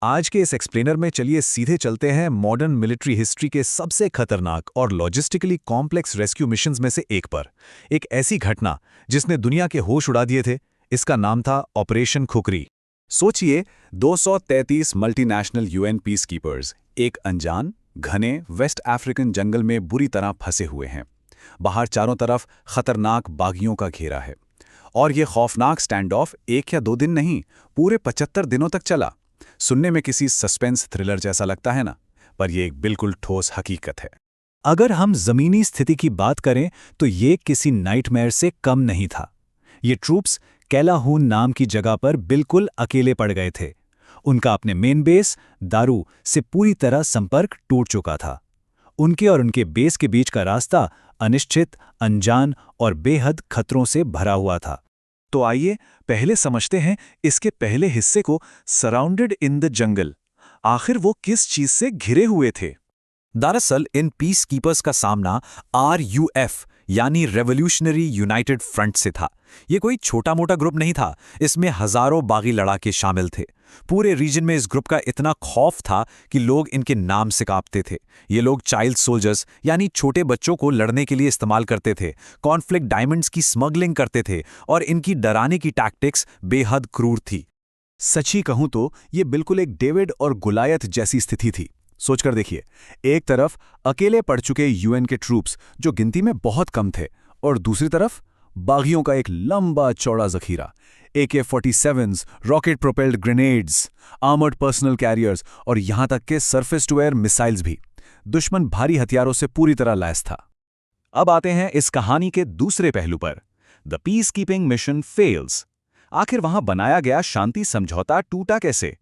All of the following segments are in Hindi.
आज के इस एक्सप्लेनर में चलिए सीधे चलते हैं मॉडर्न मिलिट्री हिस्ट्री के सबसे खतरनाक और लॉजिस्टिकली कॉम्प्लेक्स रेस्क्यू मिशंस में से एक पर। एक ऐसी घटना जिसने दुनिया के होश उड़ा दिए थे। इसका नाम था ऑपरेशन खुखरी। सोचिए, 233 मल्टीनेशनल यूएन पीसकीपर्स एक अनजान घने वेस्ट अफ्रीकन जंगल में बुरी तरह फंसे हुए हैं। बाहर चारों तरफ खतरनाक बागियों का घेरा है और ये खौफनाक स्टैंड ऑफ 1 या 2 दिन नहीं, पूरे 75 दिनों तक चला। सुनने में किसी सस्पेंस थ्रिलर जैसा लगता है ना, पर यह एक बिल्कुल ठोस हकीकत है। अगर हम जमीनी स्थिति की बात करें तो ये किसी नाइटमेयर से कम नहीं था। ये ट्रूप्स कैलाहून नाम की जगह पर बिल्कुल अकेले पड़ गए थे। उनका अपने मेन बेस दारू से पूरी तरह संपर्क टूट चुका था। उनके और उनके बेस के बीच का रास्ता अनिश्चित, अनजान और बेहद खतरों से भरा हुआ था। तो आइए पहले समझते हैं इसके पहले हिस्से को, सराउंडेड इन द जंगल। आखिर वो किस चीज से घिरे हुए थे? दरअसल इन पीस कीपर्स का सामना RUF यानी रेवोल्यूशनरी यूनाइटेड फ्रंट से था। ये कोई छोटा मोटा ग्रुप नहीं था, इसमें हजारों बागी लड़ाके शामिल थे। पूरे रीजन में इस ग्रुप का इतना खौफ था कि लोग इनके नाम से कांपते थे। ये लोग चाइल्ड सोल्जर्स यानी छोटे बच्चों को लड़ने के लिए इस्तेमाल करते थे, कॉन्फ्लिक्ट डायमंड्स की स्मगलिंग करते थे और इनकी डराने की टैक्टिक्स बेहद क्रूर थी। सच्ची कहूं तो ये बिल्कुल एक डेविड और गुलायत जैसी स्थिति थी। सोचकर देखिए, एक तरफ अकेले पड़ चुके यूएन के ट्रूप्स जो गिनती में बहुत कम थे, और दूसरी तरफ बागियों का एक लंबा चौड़ा जखीरा, AK-47s, rocket propelled grenades, armoured personal carriers और यहां तक के सरफेस टू एयर मिसाइल्स भी। दुश्मन भारी हथियारों से पूरी तरह लैस था। अब आते हैं इस कहानी के दूसरे पहलू पर। The peace keeping mission fails. आखिर वहां बनाया गया शांति समझौता टूटा कैसे?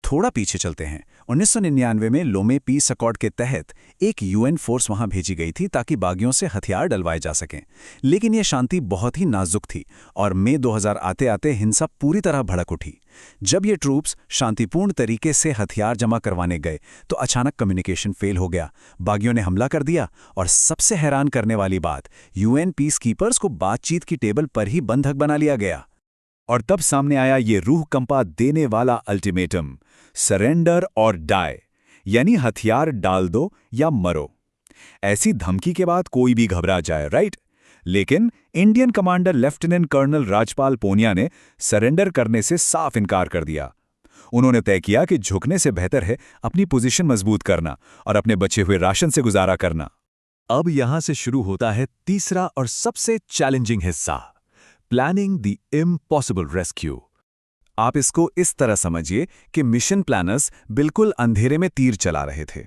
थोड़ा पीछे चलते हैं। 1999 में लोमे पीस अकॉर्ड के तहत एक यूएन फोर्स वहां भेजी गई थी ताकि बागियों से हथियार डलवाए जा सकें। लेकिन यह शांति बहुत ही नाजुक थी और मई 2000 आते आते हिंसा पूरी तरह भड़क उठी। जब ये ट्रूप्स शांतिपूर्ण तरीके से हथियार जमा करवाने गए तो अचानक कम्युनिकेशन फेल हो गया। बागियों ने हमला कर दिया और सबसे हैरान करने वाली बात, यूएन पीस कीपर्स को बातचीत की टेबल पर ही बंधक बना लिया गया। और तब सामने आया ये रूह कंपा देने वाला अल्टीमेटम, सरेंडर और डाई, यानी हथियार डाल दो या मरो। ऐसी धमकी के बाद कोई भी घबरा जाए, राइट? लेकिन Indian commander lieutenant colonel Rajpal Punia ने सरेंडर करने से साफ इनकार कर दिया। उन्होंने तय किया कि झुकने से बेहतर है अपनी पोजीशन मजबूत करना और अपने बचे हुए राशन से गुजारा करना। अब यहां से शुरू होता है तीसरा और सबसे चैलेंजिंग हिस्सा, प्लानिंग द इम्पॉसिबल रेस्क्यू। आप इसको इस तरह समझिए कि मिशन प्लानर्स बिल्कुल अंधेरे में तीर चला रहे थे।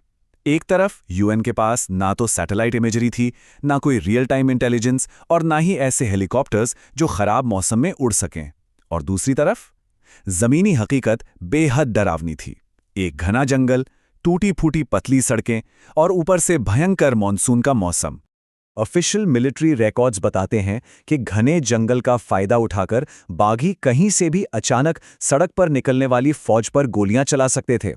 एक तरफ यूएन के पास ना तो सैटेलाइट इमेजरी थी, ना कोई रियल टाइम इंटेलिजेंस और ना ही ऐसे हेलीकॉप्टर्स जो खराब मौसम में उड़ सकें। और दूसरी तरफ जमीनी हकीकत बेहद डरावनी थी। एक घना जंगल, टूटी फूटी पतली सड़कें और ऊपर से भयंकर मॉनसून का मौसम। ऑफिशियल मिलिट्री रिकॉर्ड्स बताते हैं कि घने जंगल का फायदा उठाकर बागी कहीं से भी अचानक सड़क पर निकलने वाली फौज पर गोलियां चला सकते थे।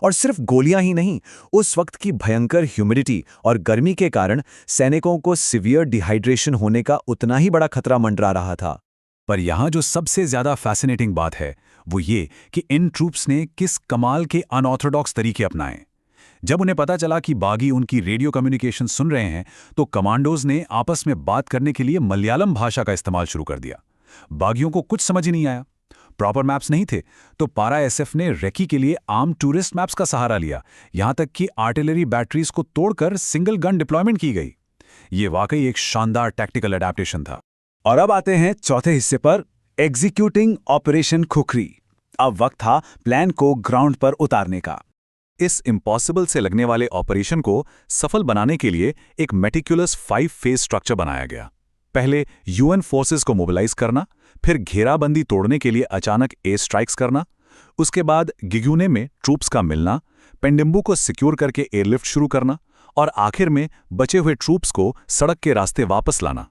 और सिर्फ गोलियां ही नहीं, उस वक्त की भयंकर ह्यूमिडिटी और गर्मी के कारण सैनिकों को सीवियर डिहाइड्रेशन होने का उतना ही बड़ा खतरा मंडरा रहा था। पर यहां जो सबसे ज्यादा फैसिनेटिंग बात है वो ये कि इन ट्रूप्स ने किस कमाल के अनऑर्थोडॉक्स तरीके अपनाए। जब उन्हें पता चला कि बागी उनकी रेडियो कम्युनिकेशन सुन रहे हैं तो कमांडोज ने आपस में बात करने के लिए मलयालम भाषा का इस्तेमाल शुरू कर दिया। बागियों को कुछ समझ ही नहीं आया। प्रॉपर मैप्स नहीं थे तो पारा एसएफ ने रेकी के लिए आम टूरिस्ट मैप्स का सहारा लिया। यहां तक कि आर्टिलरी बैटरीज को तोड़कर सिंगल गन डिप्लॉयमेंट की गई। ये वाकई एक शानदार टैक्टिकल एडेप्टेशन था। और अब आते हैं चौथे हिस्से पर, एग्जीक्यूटिंग ऑपरेशन खुखरी। अब वक्त था प्लान को ग्राउंड पर उतारने का। इस इम्पॉसिबल से लगने वाले ऑपरेशन को सफल बनाने के लिए एक मेटिकुलस 5 फेज स्ट्रक्चर बनाया गया। पहले यूएन फोर्सेस को मोबिलाइज करना, फिर घेराबंदी तोड़ने के लिए अचानक एयर स्ट्राइक्स करना, उसके बाद गिग्यूने में ट्रूप्स का मिलना, पेंडिम्बू को सिक्योर करके एयरलिफ्ट शुरू करना और आखिर में बचे हुए ट्रूप्स को सड़क के रास्ते वापस लाना।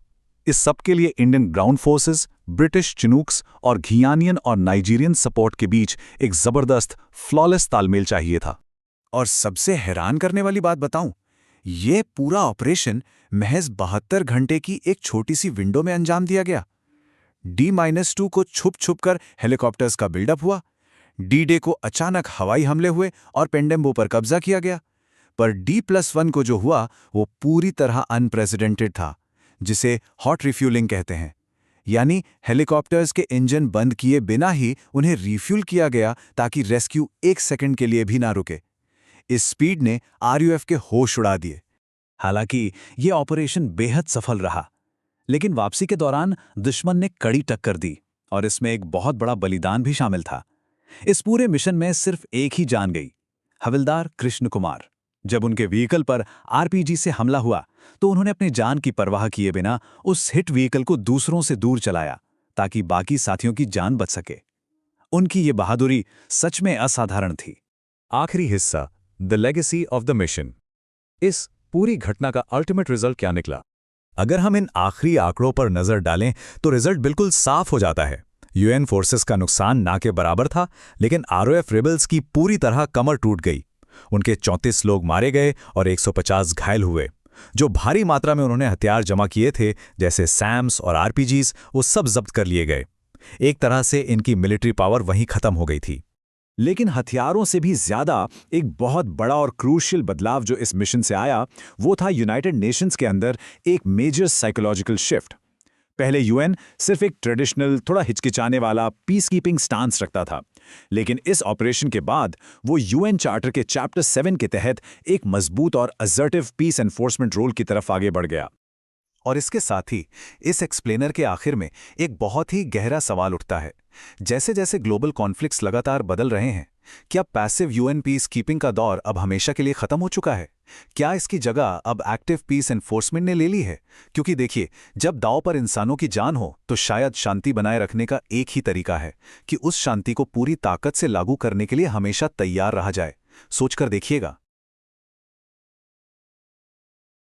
इस सब के लिए इंडियन ग्राउंड फोर्सेस, ब्रिटिश चिनूक्स और घियानियन और नाइजीरियन सपोर्ट के बीच एक जबरदस्त फ्लॉलेस तालमेल चाहिए था। और सबसे हैरान करने वाली बात बताऊं, ये पूरा ऑपरेशन महज 72 घंटे की एक छोटी सी विंडो में अंजाम दिया गया। D-2 को छुप छुप कर हेलीकॉप्टर्स का बिल्डअप हुआ। डी-डे को अचानक हवाई हमले हुए और पेंडेम्बो पर कब्जा किया गया। पर D+1 को जो हुआ वो पूरी तरह अनप्रेसिडेंटेड था, जिसे हॉट रिफ्यूलिंग कहते हैं। यानी हेलीकॉप्टर्स के इंजन बंद किए बिना ही उन्हें रिफ्यूल किया गया ताकि रेस्क्यू 1 सेकंड के लिए भी ना रुके। इस स्पीड ने RUF के होश उड़ा दिए। हालांकि ये ऑपरेशन बेहद सफल रहा, लेकिन वापसी के दौरान दुश्मन ने कड़ी टक्कर दी और इसमें एक बहुत बड़ा बलिदान भी शामिल था। इस पूरे मिशन में सिर्फ एक ही जान गई, हवलदार कृष्ण कुमार। जब उनके व्हीकल पर RPG से हमला हुआ तो उन्होंने अपनी जान की परवाह किए बिना उस हिट व्हीकल को दूसरों से दूर चलाया ताकि बाकी साथियों की जान बच सके। उनकी ये बहादुरी सच में असाधारण थी। आखिरी हिस्सा, the legacy of the mission. इस पूरी घटना का अल्टीमेट रिजल्ट क्या निकला? अगर हम इन आखिरी आंकड़ों पर नजर डालें तो रिजल्ट बिल्कुल साफ हो जाता है। UN फोर्सेस का नुकसान ना के बराबर था, लेकिन ROF रिबल्स की पूरी तरह कमर टूट गई। उनके 34 लोग मारे गए और 150 घायल हुए। जो भारी मात्रा में उन्होंने हथियार जमा किए थे, जैसे सैम्स और RPGs, वो सब जब्त कर लिए गए। एक तरह से इनकी मिलिट्री पावर वहीं खत्म हो गई थी। लेकिन हथियारों से भी ज्यादा एक बहुत बड़ा और क्रूशियल बदलाव जो इस मिशन से आया, वो था यूनाइटेड नेशंस के अंदर एक मेजर साइकोलॉजिकल शिफ्ट। पहले UN सिर्फ एक ट्रेडिशनल, थोड़ा हिचकिचाने वाला पीस कीपिंग स्टांस रखता था, लेकिन इस ऑपरेशन के बाद वो UN चार्टर के चैप्टर 7 के तहत एक मजबूत और असर्टिव पीस एनफोर्समेंट रोल की तरफ आगे बढ़ गया। और इसके साथ ही इस एक्सप्लेनर के आखिर में एक बहुत ही गहरा सवाल उठता है। जैसे जैसे ग्लोबल कॉन्फ्लिक्ट्स लगातार बदल रहे हैं, क्या पैसिव UN पीस कीपिंग का दौर अब हमेशा के लिए खत्म हो चुका है? क्या इसकी जगह अब एक्टिव पीस एनफोर्समेंट ने ले ली है? क्योंकि देखिए, जब दांव पर इंसानों की जान हो तो शायद शांति बनाए रखने का एक ही तरीका है कि उस शांति को पूरी ताकत से लागू करने के लिए हमेशा तैयार रहा जाए। सोचकर देखिएगा।